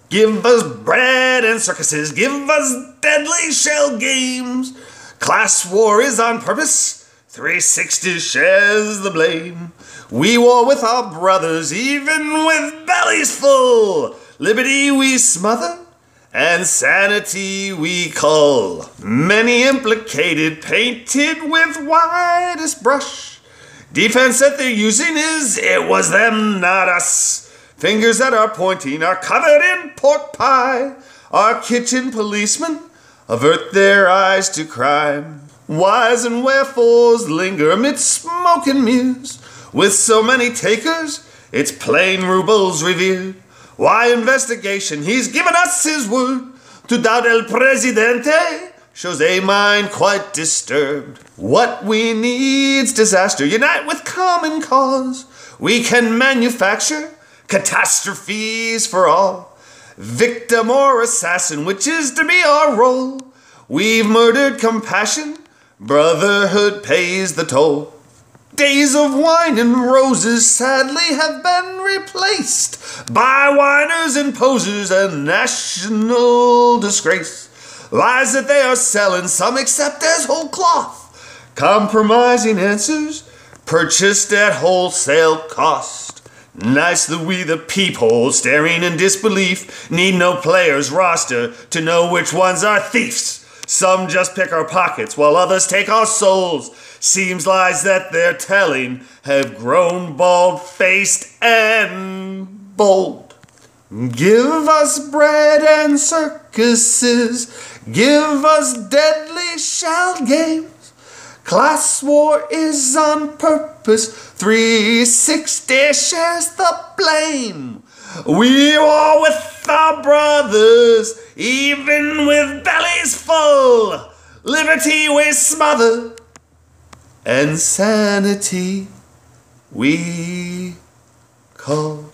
Give us bread and circuses, give us deadly shell games. Class war is on purpose, 360 shares the blame. We war with our brothers, even with bellies full. Liberty we smother, and sanity we cull. Many implicated, painted with widest brush. Defense that they're using is, it was them, not us. Fingers that are pointing are covered in pork pie. Our kitchen policemen avert their eyes to crime. Whys and wherefores linger amid smoke and mirrors. With so many takers, it's plain rubles revered. Why investigation? He's given us his word. To doubt El Presidente shows a mind quite disturbed. What we need's disaster. Unite with common cause. We can manufacture catastrophes for all. Victim or assassin, which is to be our role. We've murdered compassion. Brotherhood pays the toll. Days of wine and roses sadly have been replaced by whiners and posers, a national disgrace. Lies that they are selling, some accept as whole cloth. Compromising answers purchased at wholesale cost. Nice that we the peephole, staring in disbelief, need no player's roster to know which ones are thieves. Some just pick our pockets while others take our souls. Seems lies that they're telling have grown bald-faced and bold. Give us bread and circuses, give us deadly shell games. Class war is on purpose, 360 shares the blame. We war with our brothers, even with bellies full. Liberty we smother, and sanity we cull.